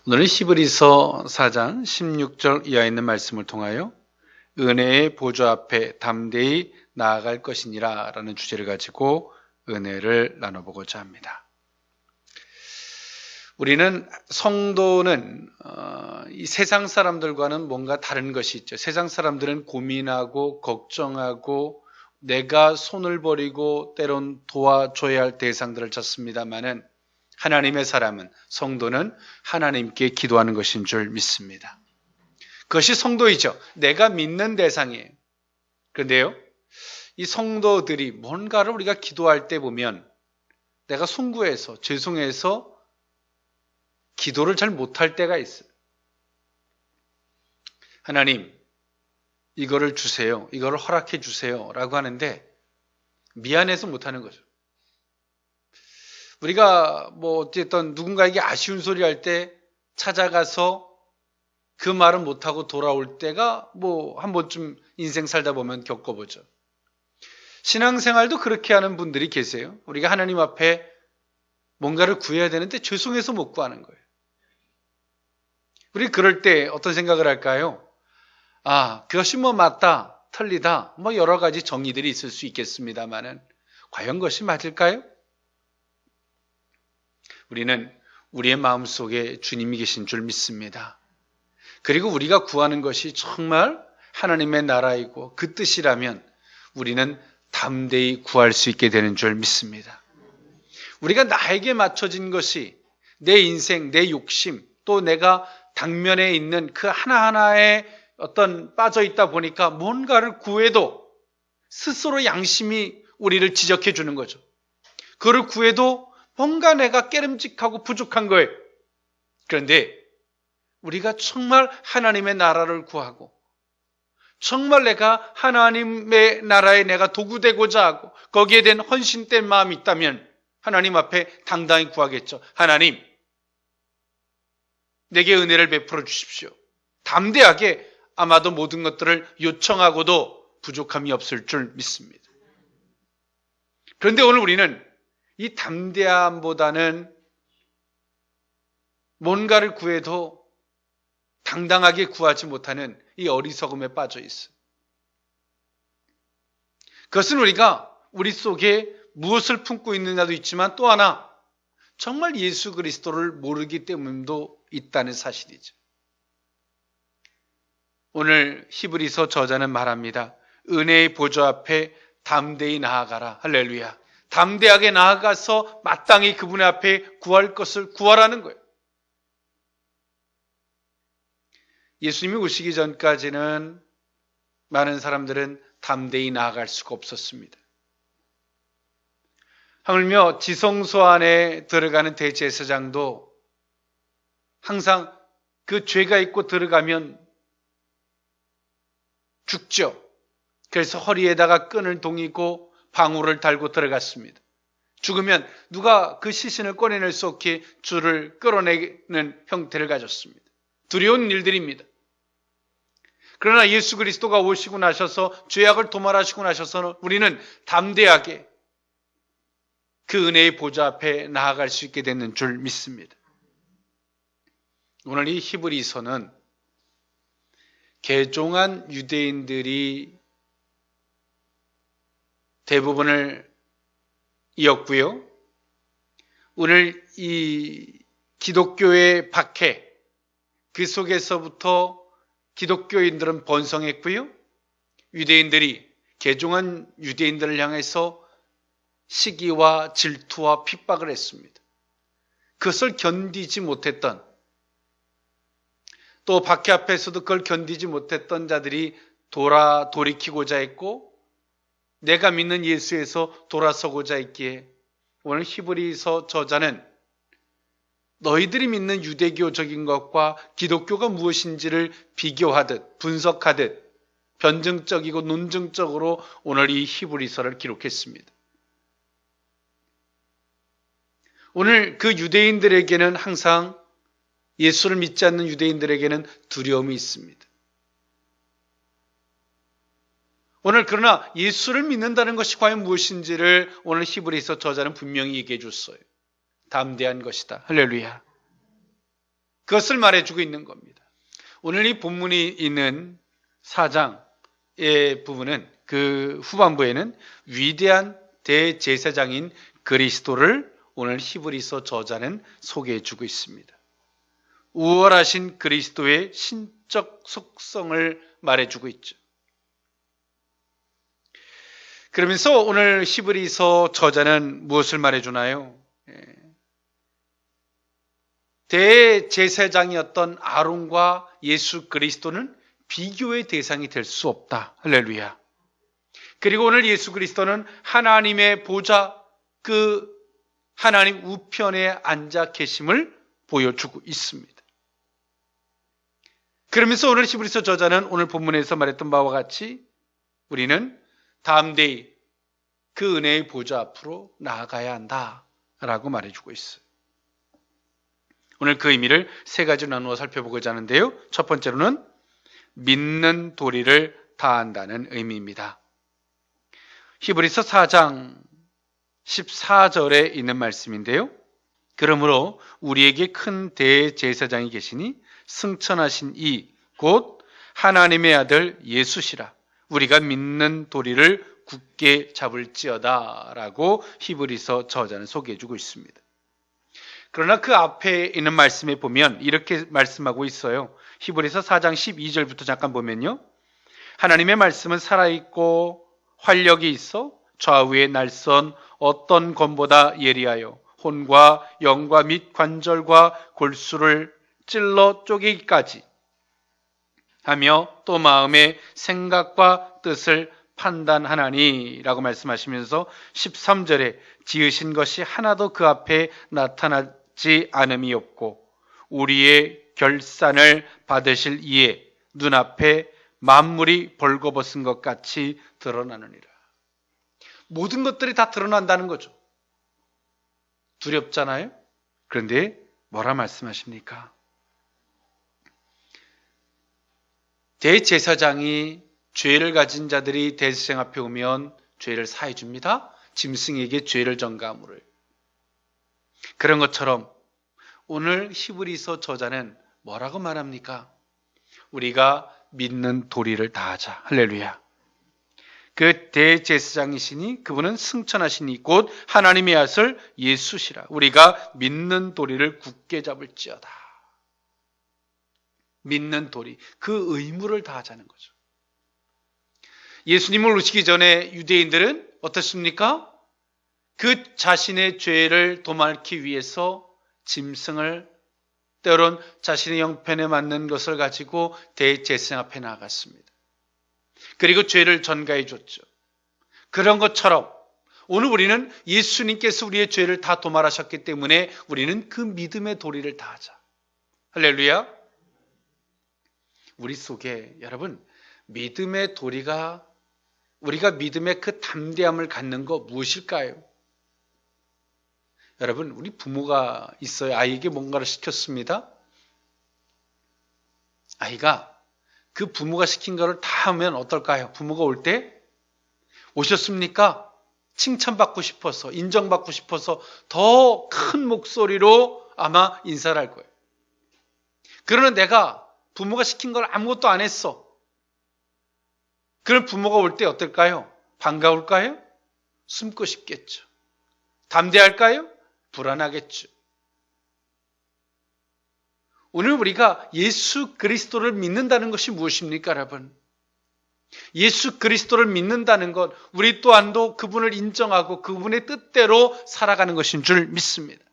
오늘은 히브리서 4장 16절 이하에 있는 말씀을 통하여 은혜의 보좌 앞에 담대히 나아갈 것이니라 라는 주제를 가지고 은혜를 나눠보고자 합니다. 우리는 성도는 이 세상 사람들과는 뭔가 다른 것이 있죠. 세상 사람들은 고민하고 걱정하고 내가 손을 버리고 때론 도와줘야 할 대상들을 찾습니다마는 하나님의 사람은, 성도는 하나님께 기도하는 것인 줄 믿습니다. 그것이 성도이죠. 내가 믿는 대상이에요. 그런데요, 이 성도들이 뭔가를 우리가 기도할 때 보면 내가 송구해서, 죄송해서 기도를 잘 못할 때가 있어요. 하나님, 이거를 주세요. 이거를 허락해 주세요. 라고 하는데 미안해서 못하는 거죠. 우리가 어쨌든 누군가에게 아쉬운 소리 할 때 찾아가서 그 말은 못하고 돌아올 때가 한 번쯤 인생 살다 보면 겪어보죠. 신앙생활도 그렇게 하는 분들이 계세요. 우리가 하나님 앞에 뭔가를 구해야 되는데 죄송해서 못 구하는 거예요. 우리 그럴 때 어떤 생각을 할까요? 그것이 맞다, 틀리다, 여러 가지 정의들이 있을 수 있겠습니다만은 과연 그것이 맞을까요? 우리는 우리의 마음속에 주님이 계신 줄 믿습니다. 그리고 우리가 구하는 것이 정말 하나님의 나라이고 그 뜻이라면 우리는 담대히 구할 수 있게 되는 줄 믿습니다. 우리가 나에게 맞춰진 것이 내 인생, 내 욕심, 또 내가 당면에 있는 그 하나하나에 빠져 있다 보니까 뭔가를 구해도 스스로 양심이 우리를 지적해 주는 거죠. 그걸 구해도 뭔가 내가 깨름직하고 부족한 거예요. 그런데 우리가 정말 하나님의 나라를 구하고 정말 내가 하나님의 나라에 내가 도구되고자 하고 거기에 대한 헌신된 마음이 있다면 하나님 앞에 당당히 구하겠죠. 하나님, 내게 은혜를 베풀어 주십시오. 담대하게 아마도 모든 것들을 요청하고도 부족함이 없을 줄 믿습니다. 그런데 오늘 우리는 이 담대함보다는 뭔가를 구해도 당당하게 구하지 못하는 이 어리석음에 빠져 있어요. 그것은 우리가 우리 속에 무엇을 품고 있느냐도 있지만 또 하나 정말 예수 그리스도를 모르기 때문도 있다는 사실이죠. 오늘 히브리서 저자는 말합니다. 은혜의 보좌 앞에 담대히 나아가라. 할렐루야. 담대하게 나아가서 마땅히 그분의 앞에 구할 것을 구하라는 거예요. 예수님이 오시기 전까지는 많은 사람들은 담대히 나아갈 수가 없었습니다. 하물며 지성소 안에 들어가는 대제사장도 항상 그 죄가 있고 들어가면 죽죠. 그래서 허리에다가 끈을 동이고 방울을 달고 들어갔습니다. 죽으면 누가 그 시신을 꺼내낼 수 없게 줄을 끌어내는 형태를 가졌습니다. 두려운 일들입니다. 그러나 예수 그리스도가 오시고 나셔서 죄악을 도말하시고 나셔서는 우리는 담대하게 그 은혜의 보좌 앞에 나아갈 수 있게 되는 줄 믿습니다. 오늘 이 히브리서는 개종한 유대인들이 대부분을 이었고요. 오늘 이 기독교의 박해, 그 속에서부터 기독교인들은 번성했고요. 유대인들이 개종한 유대인들을 향해서 시기와 질투와 핍박을 했습니다. 그것을 견디지 못했던, 또 박해 앞에서도 그걸 견디지 못했던 자들이 돌이키고자 했고 내가 믿는 예수에서 돌아서고자 했기에 오늘 히브리서 저자는 너희들이 믿는 유대교적인 것과 기독교가 무엇인지를 비교하듯 분석하듯 변증적이고 논증적으로 오늘 이 히브리서를 기록했습니다. 오늘 그 유대인들에게는 항상 예수를 믿지 않는 유대인들에게는 두려움이 있습니다. 오늘 그러나 예수를 믿는다는 것이 과연 무엇인지를 오늘 히브리서 저자는 분명히 얘기해 줬어요. 담대한 것이다. 할렐루야. 그것을 말해주고 있는 겁니다. 오늘 이 본문이 있는 4장의 부분은 그 후반부에는 위대한 대제사장인 그리스도를 오늘 히브리서 저자는 소개해주고 있습니다. 우월하신 그리스도의 신적 속성을 말해주고 있죠. 그러면서 오늘 히브리서 저자는 무엇을 말해주나요? 대제사장이었던 아론과 예수 그리스도는 비교의 대상이 될 수 없다. 할렐루야. 그리고 오늘 예수 그리스도는 하나님의 보좌, 그 하나님 우편에 앉아 계심을 보여주고 있습니다. 그러면서 오늘 히브리서 저자는 오늘 본문에서 말했던 바와 같이 우리는 다음 데이 그 은혜의 보좌 앞으로 나아가야 한다라고 말해주고 있어요. 오늘 그 의미를 세 가지로 나누어 살펴보고자 하는데요. 첫 번째로는 믿는 도리를 다한다는 의미입니다. 히브리서 4장 14절에 있는 말씀인데요. 그러므로 우리에게 큰 대제사장이 계시니 승천하신 이 곧 하나님의 아들 예수시라. 우리가 믿는 도리를 굳게 잡을지어다 라고 히브리서 저자는 소개해주고 있습니다. 그러나 그 앞에 있는 말씀에 보면 이렇게 말씀하고 있어요. 히브리서 4장 12절부터 잠깐 보면요. 하나님의 말씀은 살아있고 활력이 있어 좌우의 날선 어떤 검보다 예리하여 혼과 영과 및 관절과 골수를 찔러 쪼개기까지 하며 또 마음의 생각과 뜻을 판단하나니 라고 말씀하시면서 13절에 지으신 것이 하나도 그 앞에 나타나지 않음이 없고 우리의 결산을 받으실 이에 눈앞에 만물이 벌거벗은 것 같이 드러나느니라. 모든 것들이 다 드러난다는 거죠. 두렵잖아요? 그런데 뭐라 말씀하십니까? 대제사장이 죄를 가진 자들이 대제사장 앞에 오면 죄를 사해 줍니다. 짐승에게 죄를 전가함을. 그런 것처럼 오늘 히브리서 저자는 뭐라고 말합니까? 우리가 믿는 도리를 다하자. 할렐루야. 그 대제사장이시니 그분은 승천하시니 곧 하나님의 아들 예수시라. 우리가 믿는 도리를 굳게 잡을지어다. 믿는 도리, 그 의무를 다하자는 거죠. 예수님을 오시기 전에 유대인들은 어떻습니까? 그 자신의 죄를 도말기 위해서 짐승을 때론 자신의 형편에 맞는 것을 가지고 대제사장 앞에 나갔습니다. 그리고 죄를 전가해 줬죠. 그런 것처럼 오늘 우리는 예수님께서 우리의 죄를 다 도말하셨기 때문에 우리는 그 믿음의 도리를 다하자. 할렐루야. 우리 속에 여러분 믿음의 도리가 우리가 믿음의 그 담대함을 갖는 거 무엇일까요? 여러분 우리 부모가 있어요. 아이에게 뭔가를 시켰습니다. 아이가 그 부모가 시킨 거를 다 하면 어떨까요? 부모가 올 때 오셨습니까? 칭찬받고 싶어서 인정받고 싶어서 더 큰 목소리로 아마 인사를 할 거예요. 그러나 내가 부모가 시킨 걸 아무것도 안 했어. 그럼 부모가 올 때 어떨까요? 반가울까요? 숨고 싶겠죠. 담대할까요? 불안하겠죠. 오늘 우리가 예수 그리스도를 믿는다는 것이 무엇입니까, 여러분? 예수 그리스도를 믿는다는 것, 우리 또한도 그분을 인정하고 그분의 뜻대로 살아가는 것인 줄 믿습니다.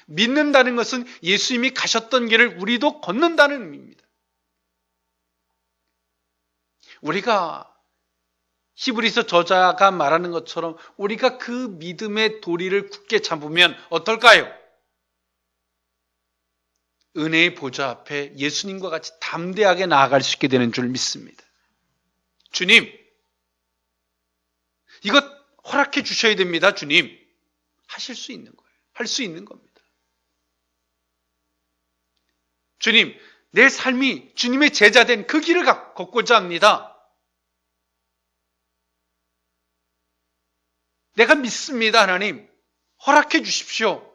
믿는다는 것은 예수님이 가셨던 길을 우리도 걷는다는 의미입니다. 우리가 히브리서 저자가 말하는 것처럼 우리가 그 믿음의 도리를 굳게 잡으면 어떨까요? 은혜의 보좌 앞에 예수님과 같이 담대하게 나아갈 수 있게 되는 줄 믿습니다. 주님, 이것 허락해 주셔야 됩니다. 주님, 하실 수 있는 거예요. 할 수 있는 겁니다. 주님, 내 삶이 주님의 제자된 그 길을 걷고자 합니다. 내가 믿습니다. 하나님, 허락해 주십시오.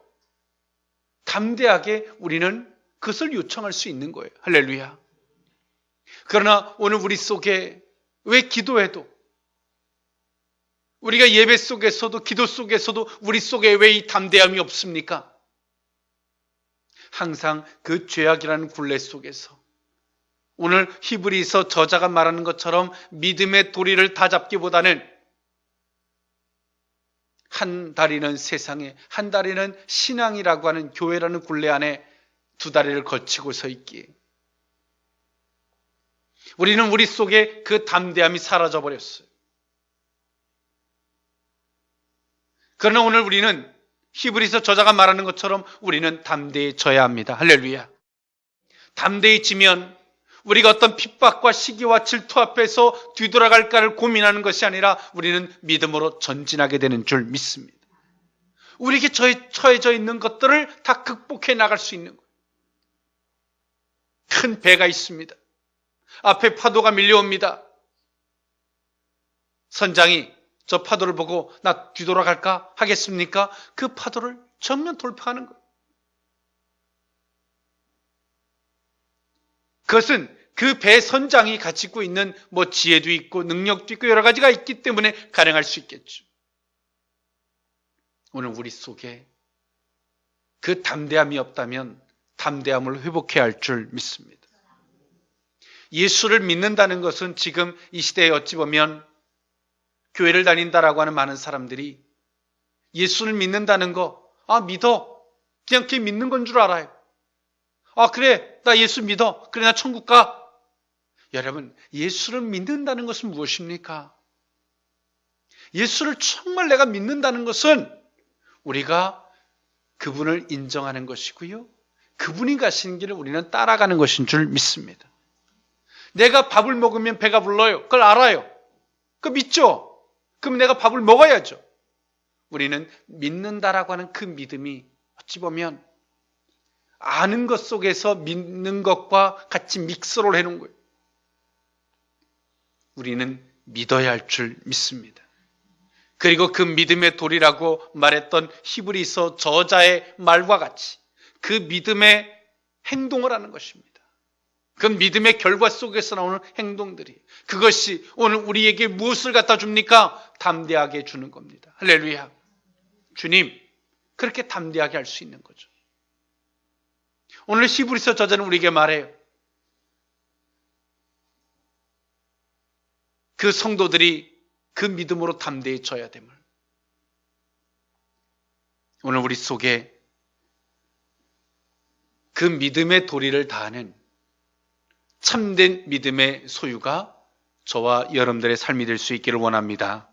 담대하게 우리는 그것을 요청할 수 있는 거예요. 할렐루야. 그러나 오늘 우리 속에 왜 기도해도, 우리가 예배 속에서도 기도 속에서도 우리 속에 왜 이 담대함이 없습니까? 항상 그 죄악이라는 굴레 속에서 오늘 히브리서 저자가 말하는 것처럼 믿음의 도리를 다 잡기보다는 한 다리는 세상에, 한 다리는 신앙이라고 하는 교회라는 굴레 안에 두 다리를 걸치고 서 있기에 우리는 우리 속에 그 담대함이 사라져 버렸어요. 그러나 오늘 우리는 히브리서 저자가 말하는 것처럼 우리는 담대해져야 합니다. 할렐루야. 담대해지면 우리가 어떤 핍박과 시기와 질투 앞에서 뒤돌아갈까를 고민하는 것이 아니라 우리는 믿음으로 전진하게 되는 줄 믿습니다. 우리에게 처해져 있는 것들을 다 극복해 나갈 수 있는 거예요. 큰 배가 있습니다. 앞에 파도가 밀려옵니다. 선장이 저 파도를 보고 나 뒤돌아갈까 하겠습니까? 그 파도를 전면 돌파하는 거예요. 그것은 그 배 선장이 가지고 있는 지혜도 있고 능력도 있고 여러 가지가 있기 때문에 가능할 수 있겠죠. 오늘 우리 속에 그 담대함이 없다면 담대함을 회복해야 할 줄 믿습니다. 예수를 믿는다는 것은 지금 이 시대에 어찌 보면 교회를 다닌다라고 하는 많은 사람들이 예수를 믿는다는 거, 믿어. 그냥 그게 믿는 건 줄 알아요. 그래, 나 예수 믿어. 그래, 나 천국 가. 여러분, 예수를 믿는다는 것은 무엇입니까? 예수를 정말 내가 믿는다는 것은 우리가 그분을 인정하는 것이고요. 그분이 가시는 길을 우리는 따라가는 것인 줄 믿습니다. 내가 밥을 먹으면 배가 불러요. 그걸 알아요. 그거 믿죠? 그럼 내가 밥을 먹어야죠. 우리는 믿는다라고 하는 그 믿음이 어찌 보면 아는 것 속에서 믿는 것과 같이 믹스를 해놓은 거예요. 우리는 믿어야 할 줄 믿습니다. 그리고 그 믿음의 도리라고 말했던 히브리서 저자의 말과 같이 그 믿음의 행동을 하는 것입니다. 그 믿음의 결과 속에서 나오는 행동들이, 그것이 오늘 우리에게 무엇을 갖다 줍니까? 담대하게 주는 겁니다. 할렐루야. 주님, 그렇게 담대하게 할 수 있는 거죠. 오늘 히브리서 저자는 우리에게 말해요. 그 성도들이 그 믿음으로 담대해져야 됨을. 오늘 우리 속에 그 믿음의 도리를 다하는 참된 믿음의 소유가 저와 여러분들의 삶이 될 수 있기를 원합니다.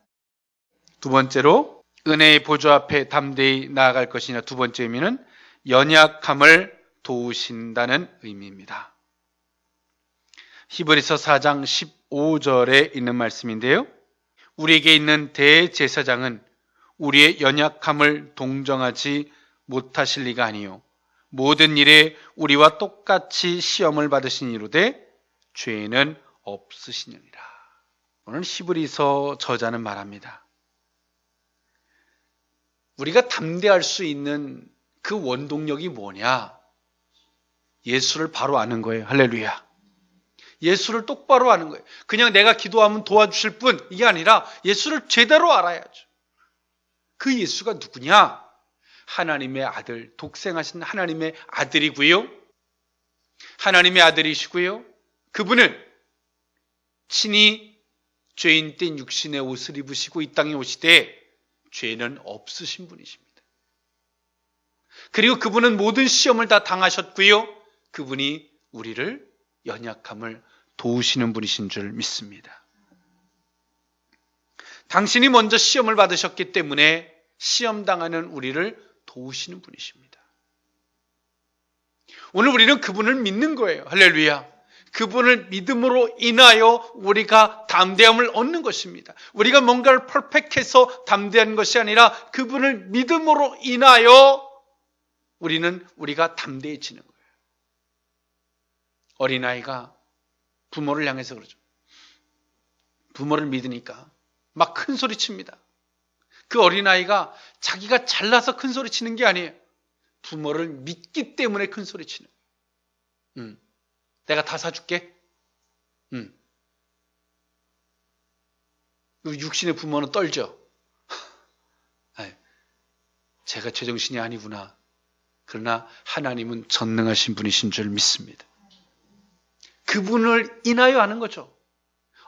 두 번째로 은혜의 보좌 앞에 담대히 나아갈 것이냐, 두 번째 의미는 연약함을 도우신다는 의미입니다. 히브리서 4장 15절에 있는 말씀인데요. 우리에게 있는 대제사장은 우리의 연약함을 동정하지 못하실 리가 아니요 모든 일에 우리와 똑같이 시험을 받으신 이로되 죄는 없으시느니라. 오늘 히브리서 저자는 말합니다. 우리가 담대할 수 있는 그 원동력이 뭐냐? 예수를 바로 아는 거예요. 할렐루야. 예수를 똑바로 아는 거예요. 그냥 내가 기도하면 도와주실 분, 이게 아니라 예수를 제대로 알아야죠. 그 예수가 누구냐? 하나님의 아들, 독생하신 하나님의 아들이고요. 하나님의 아들이시고요. 그분은 친히 죄인 된 육신의 옷을 입으시고 이 땅에 오시되 죄는 없으신 분이십니다. 그리고 그분은 모든 시험을 다 당하셨고요. 그분이 우리를 연약함을 도우시는 분이신 줄 믿습니다. 당신이 먼저 시험을 받으셨기 때문에 시험당하는 우리를 도우시는 분이십니다. 오늘 우리는 그분을 믿는 거예요. 할렐루야. 그분을 믿음으로 인하여 우리가 담대함을 얻는 것입니다. 우리가 뭔가를 퍼펙트해서 담대한 것이 아니라 그분을 믿음으로 인하여 우리가 담대해지는 거예요. 어린아이가 부모를 향해서 그러죠. 부모를 믿으니까 막 큰 소리 칩니다. 그 어린아이가 자기가 잘나서 큰 소리 치는 게 아니에요. 부모를 믿기 때문에 큰 소리 치는 거예요. 내가 다 사줄게. 육신의 부모는 떨죠. 제가 제정신이 아니구나. 그러나 하나님은 전능하신 분이신 줄 믿습니다. 그분을 인하여 하는 거죠.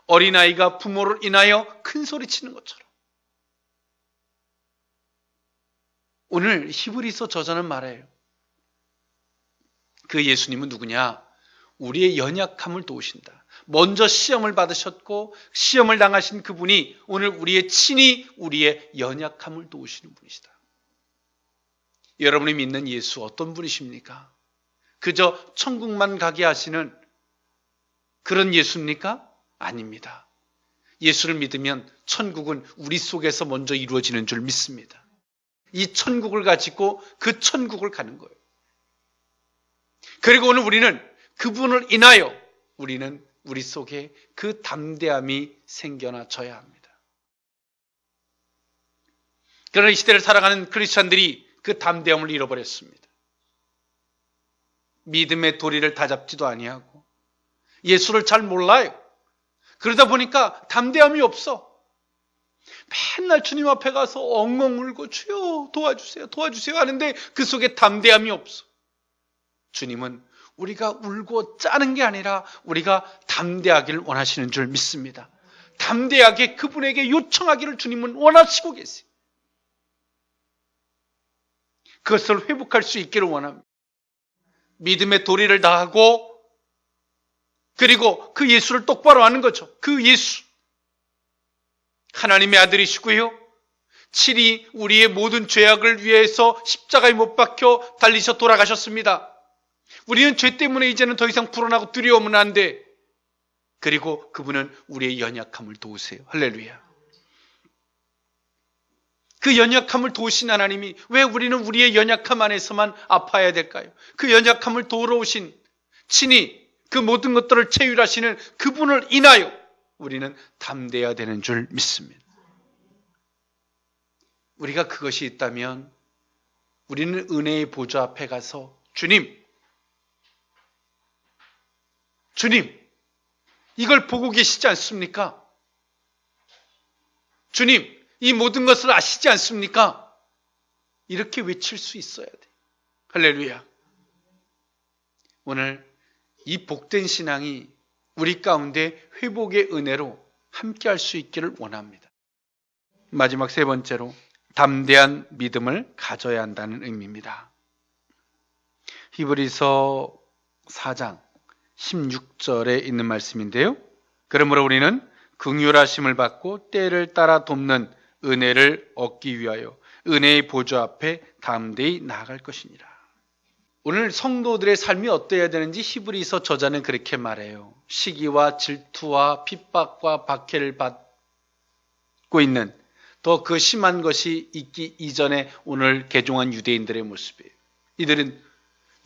어린아이가 부모를 인하여 큰 소리 치는 것처럼. 오늘 히브리서 저자는 말해요. 그 예수님은 누구냐? 우리의 연약함을 도우신다. 먼저 시험을 받으셨고 시험을 당하신 그분이 오늘 우리의 친히 우리의 연약함을 도우시는 분이시다. 여러분이 믿는 예수 어떤 분이십니까? 그저 천국만 가게 하시는 그런 예수입니까? 아닙니다. 예수를 믿으면 천국은 우리 속에서 먼저 이루어지는 줄 믿습니다. 이 천국을 가지고 그 천국을 가는 거예요. 그리고 오늘 우리는 그분을 인하여 우리는 우리 속에 그 담대함이 생겨나져야 합니다. 그러나 이 시대를 살아가는 크리스찬들이 그 담대함을 잃어버렸습니다. 믿음의 도리를 다잡지도 아니하고 예수를 잘 몰라요. 그러다 보니까 담대함이 없어. 맨날 주님 앞에 가서 엉엉 울고 주여 도와주세요 도와주세요 하는데 그 속에 담대함이 없어. 주님은 우리가 울고 짜는 게 아니라 우리가 담대하기를 원하시는 줄 믿습니다. 담대하게 그분에게 요청하기를 주님은 원하시고 계세요. 그것을 회복할 수 있기를 원합니다. 믿음의 도리를 다하고 그리고 그 예수를 똑바로 아는 거죠. 그 예수 하나님의 아들이시고요, 친히 우리의 모든 죄악을 위해서 십자가에 못 박혀 달리셔 돌아가셨습니다. 우리는 죄 때문에 이제는 더 이상 불안하고 두려우면 안 돼. 그리고 그분은 우리의 연약함을 도우세요. 할렐루야. 그 연약함을 도우신 하나님이 왜 우리는 우리의 연약함 안에서만 아파야 될까요? 그 연약함을 도우러 오신 친히 그 모든 것들을 체휼하시는 그분을 인하여 우리는 담대해야 되는 줄 믿습니다. 우리가 그것이 있다면 우리는 은혜의 보좌 앞에 가서 주님, 이걸 보고 계시지 않습니까? 주님, 이 모든 것을 아시지 않습니까? 이렇게 외칠 수 있어야 돼. 할렐루야. 오늘 이 복된 신앙이 우리 가운데 회복의 은혜로 함께 할 수 있기를 원합니다. 마지막 세 번째로 담대한 믿음을 가져야 한다는 의미입니다. 히브리서 4장 16절에 있는 말씀인데요. 그러므로 우리는 긍휼하심을 받고 때를 따라 돕는 은혜를 얻기 위하여 은혜의 보좌 앞에 담대히 나아갈 것이니라. 오늘 성도들의 삶이 어떠해야 되는지 히브리서 저자는 그렇게 말해요. 시기와 질투와 핍박과 박해를 받고 있는 더 그 심한 것이 있기 이전에 오늘 개종한 유대인들의 모습이에요. 이들은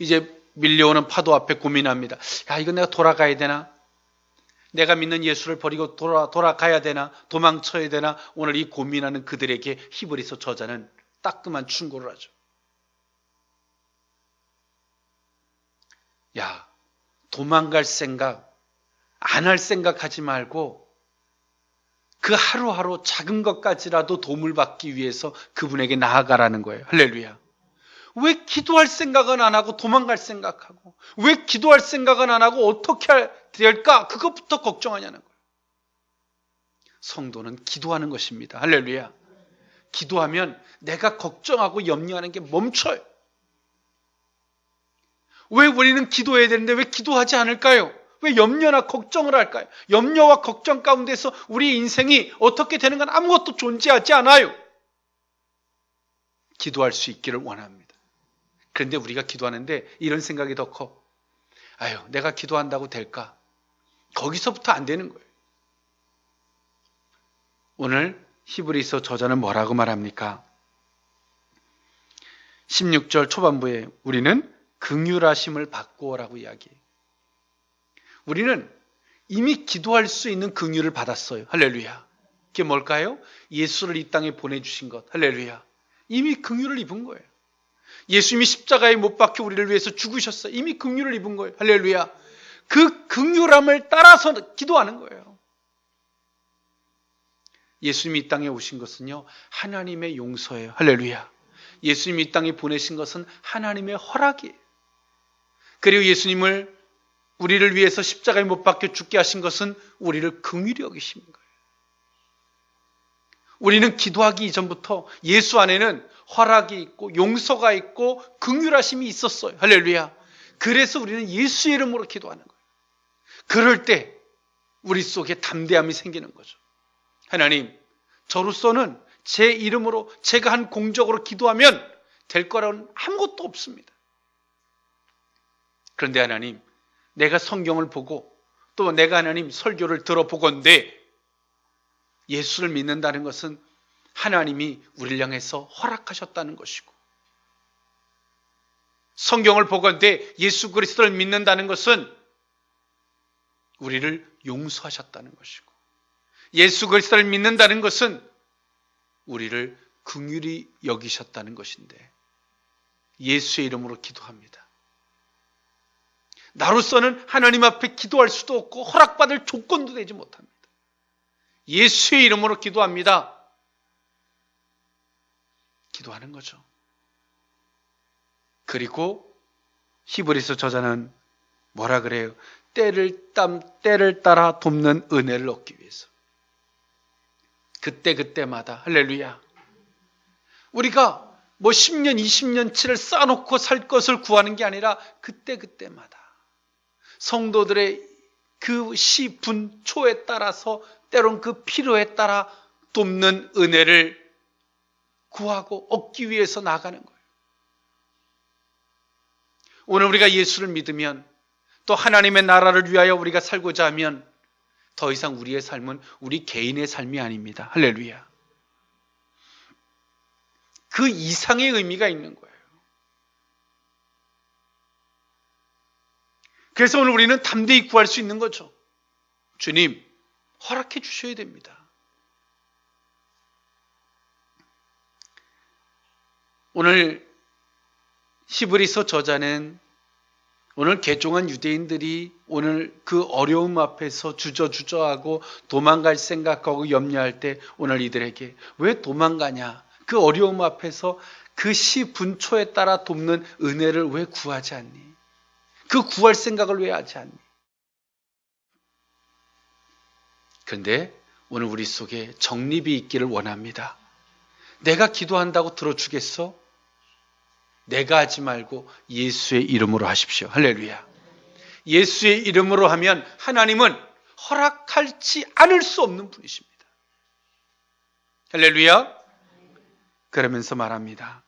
이제 밀려오는 파도 앞에 고민합니다. 야, 이건 내가 돌아가야 되나? 내가 믿는 예수를 버리고 돌아가야 되나? 도망쳐야 되나? 오늘 이 고민하는 그들에게 히브리서 저자는 따끔한 충고를 하죠. 야, 도망갈 생각, 안 할 생각하지 말고 그 하루하루 작은 것까지라도 도움을 받기 위해서 그분에게 나아가라는 거예요. 할렐루야. 왜 기도할 생각은 안 하고 도망갈 생각하고, 왜 기도할 생각은 안 하고 어떻게 될까? 그것부터 걱정하냐는 거예요. 성도는 기도하는 것입니다. 할렐루야. 기도하면 내가 걱정하고 염려하는 게 멈춰요. 왜 우리는 기도해야 되는데 왜 기도하지 않을까요? 왜 염려나 걱정을 할까요? 염려와 걱정 가운데서 우리 인생이 어떻게 되는 건 아무것도 존재하지 않아요. 기도할 수 있기를 원합니다. 그런데 우리가 기도하는데 이런 생각이 더 커. 아유, 내가 기도한다고 될까? 거기서부터 안 되는 거예요. 오늘 히브리서 저자는 뭐라고 말합니까? 16절 초반부에 우리는 긍휼하심을 받고라고 이야기해요. 우리는 이미 기도할 수 있는 긍휼을 받았어요. 할렐루야. 그게 뭘까요? 예수를 이 땅에 보내주신 것. 할렐루야. 이미 긍휼을 입은 거예요. 예수님이 십자가에 못 박혀 우리를 위해서 죽으셨어요. 이미 긍휼을 입은 거예요. 할렐루야. 그 긍휼함을 따라서 기도하는 거예요. 예수님이 이 땅에 오신 것은요, 하나님의 용서예요. 할렐루야. 예수님이 이 땅에 보내신 것은 하나님의 허락이에요. 그리고 예수님을 우리를 위해서 십자가에 못 박혀 죽게 하신 것은 우리를 긍휼히 여기신 거예요. 우리는 기도하기 이전부터 예수 안에는 허락이 있고 용서가 있고 긍휼하심이 있었어요. 할렐루야. 그래서 우리는 예수의 이름으로 기도하는 거예요. 그럴 때 우리 속에 담대함이 생기는 거죠. 하나님, 저로서는 제 이름으로 제가 한 공적으로 기도하면 될 거라고는 아무것도 없습니다. 그런데 하나님, 내가 성경을 보고 또 내가 하나님 설교를 들어보건대 예수를 믿는다는 것은 하나님이 우리를 향해서 허락하셨다는 것이고, 성경을 보건대 예수 그리스도를 믿는다는 것은 우리를 용서하셨다는 것이고, 예수 그리스도를 믿는다는 것은 우리를 긍휼히 여기셨다는 것인데, 예수의 이름으로 기도합니다. 나로서는 하나님 앞에 기도할 수도 없고 허락받을 조건도 되지 못합니다. 예수의 이름으로 기도합니다. 기도하는 거죠. 그리고 히브리서 저자는 뭐라 그래요? 때를 따라 돕는 은혜를 얻기 위해서. 그때마다 할렐루야. 우리가 뭐 10년, 20년치를 쌓아놓고 살 것을 구하는 게 아니라 그때마다 성도들의 그 시 분초에 따라서 때론 그 필요에 따라 돕는 은혜를 구하고 얻기 위해서 나가는 거예요. 오늘 우리가 예수를 믿으면 또 하나님의 나라를 위하여 우리가 살고자 하면 더 이상 우리의 삶은 우리 개인의 삶이 아닙니다. 할렐루야. 그 이상의 의미가 있는 거예요. 그래서 오늘 우리는 담대히 구할 수 있는 거죠. 주님, 허락해 주셔야 됩니다. 오늘 히브리서 저자는 오늘 개종한 유대인들이 오늘 그 어려움 앞에서 주저주저하고 도망갈 생각하고 염려할 때 오늘 이들에게 왜 도망가냐? 그 어려움 앞에서 그 시 분초에 따라 돕는 은혜를 왜 구하지 않니? 그 구할 생각을 왜 하지 않니? 그런데 오늘 우리 속에 정립이 있기를 원합니다. 내가 기도한다고 들어주겠어? 내가 하지 말고 예수의 이름으로 하십시오. 할렐루야. 예수의 이름으로 하면 하나님은 허락할지 않을 수 없는 분이십니다. 할렐루야. 그러면서 말합니다.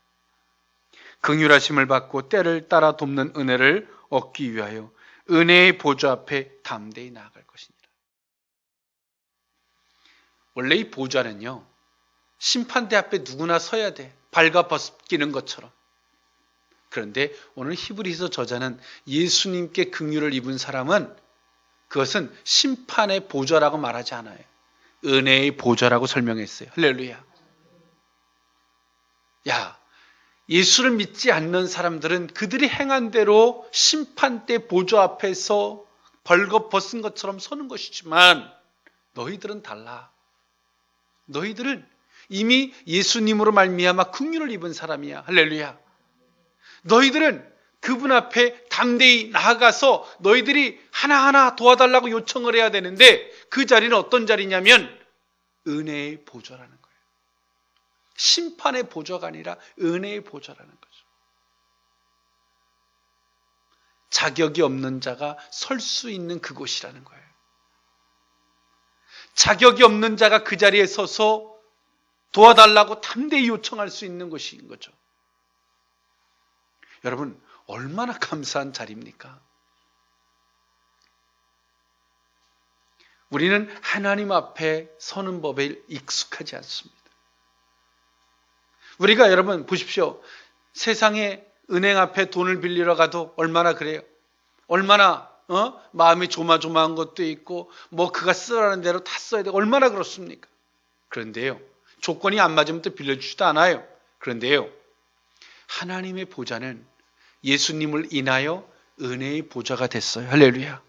긍휼하심을 받고 때를 따라 돕는 은혜를 얻기 위하여 은혜의 보좌 앞에 담대히 나아갈 것입니다. 원래 이 보좌는요, 심판대 앞에 누구나 서야 돼. 발가벗기는 것처럼. 그런데 오늘 히브리서 저자는 예수님께 긍휼을 입은 사람은 그것은 심판의 보좌라고 말하지 않아요. 은혜의 보좌라고 설명했어요. 할렐루야. 야, 예수를 믿지 않는 사람들은 그들이 행한 대로 심판대 보좌 앞에서 벌거벗은 것처럼 서는 것이지만 너희들은 달라. 너희들은 이미 예수님으로 말미암아 긍휼을 입은 사람이야. 할렐루야. 너희들은 그분 앞에 담대히 나아가서 너희들이 하나하나 도와달라고 요청을 해야 되는데 그 자리는 어떤 자리냐면 은혜의 보좌라는 거예요. 심판의 보좌가 아니라 은혜의 보좌라는 거죠. 자격이 없는 자가 설 수 있는 그곳이라는 거예요. 자격이 없는 자가 그 자리에 서서 도와달라고 담대히 요청할 수 있는 곳인 거죠. 여러분, 얼마나 감사한 자리입니까? 우리는 하나님 앞에 서는 법에 익숙하지 않습니다. 우리가 여러분 보십시오. 세상에 은행 앞에 돈을 빌리러 가도 얼마나 그래요? 얼마나 마음이 조마조마한 것도 있고 뭐 그가 쓰라는 대로 다 써야 되고 얼마나 그렇습니까? 그런데요, 조건이 안 맞으면 또 빌려주지도 않아요. 그런데요, 하나님의 보좌는 예수님을 인하여 은혜의 보좌가 됐어요. 할렐루야.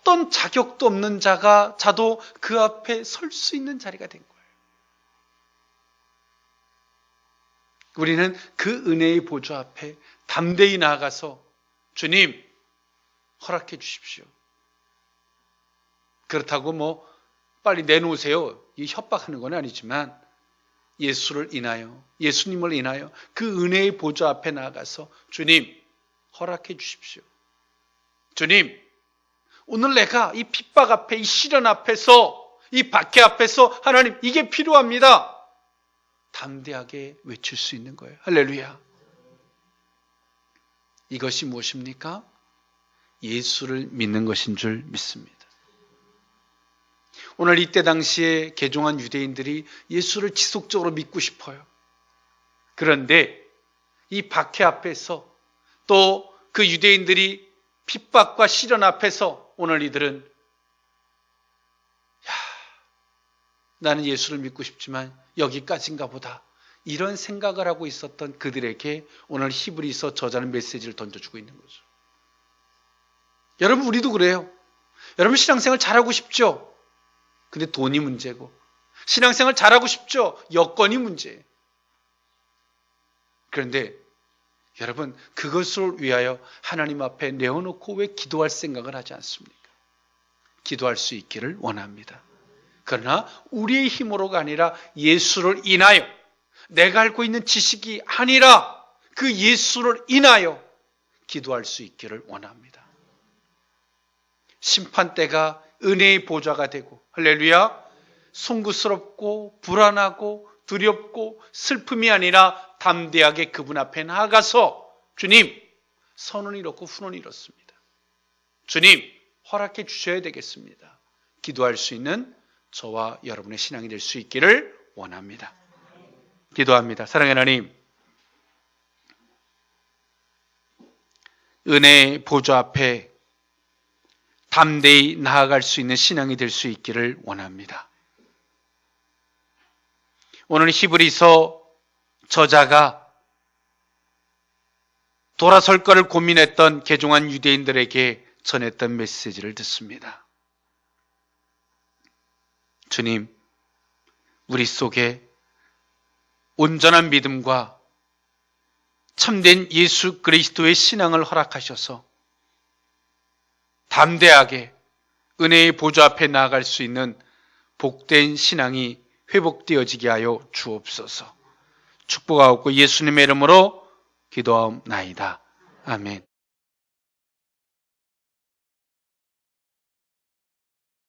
어떤 자격도 없는 자도 그 앞에 설 수 있는 자리가 된 거예요. 우리는 그 은혜의 보좌 앞에 담대히 나아가서 주님 허락해 주십시오. 그렇다고 빨리 내놓으세요, 이 협박하는 건 아니지만 예수를 인하여, 예수님을 인하여 그 은혜의 보좌 앞에 나아가서 주님 허락해 주십시오. 주님, 오늘 내가 이 핍박 앞에, 이 시련 앞에서, 이 박해 앞에서 하나님 이게 필요합니다. 담대하게 외칠 수 있는 거예요. 할렐루야. 이것이 무엇입니까? 예수를 믿는 것인 줄 믿습니다. 오늘 이때 당시에 개종한 유대인들이 예수를 지속적으로 믿고 싶어요. 그런데 이 박해 앞에서 또 그 유대인들이 핍박과 시련 앞에서 오늘 이들은 나는 예수를 믿고 싶지만 여기까지인가 보다, 이런 생각을 하고 있었던 그들에게 오늘 히브리서 저자는 메시지를 던져주고 있는 거죠. 여러분, 우리도 그래요. 여러분, 신앙생활 잘하고 싶죠? 근데 돈이 문제고, 신앙생활 잘하고 싶죠? 여건이 문제예요. 그런데 여러분, 그것을 위하여 하나님 앞에 내어놓고 왜 기도할 생각을 하지 않습니까? 기도할 수 있기를 원합니다. 그러나 우리의 힘으로가 아니라 예수를 인하여, 내가 알고 있는 지식이 아니라 그 예수를 인하여 기도할 수 있기를 원합니다. 심판대가 은혜의 보좌가 되고, 할렐루야, 송구스럽고 불안하고 두렵고 슬픔이 아니라 담대하게 그분 앞에 나아가서 주님, 선은 이렇고 후는 이렇습니다. 주님, 허락해 주셔야 되겠습니다. 기도할 수 있는 저와 여러분의 신앙이 될 수 있기를 원합니다. 기도합니다. 사랑하는 하나님, 은혜의 보좌 앞에 담대히 나아갈 수 있는 신앙이 될 수 있기를 원합니다. 오늘 히브리서 저자가 돌아설 거를 고민했던 개종한 유대인들에게 전했던 메시지를 듣습니다. 주님, 우리 속에 온전한 믿음과 참된 예수 그리스도의 신앙을 허락하셔서 담대하게 은혜의 보좌 앞에 나아갈 수 있는 복된 신앙이 회복되어지게 하여 주옵소서. 축복하옵고 예수님의 이름으로 기도하옵나이다. 아멘.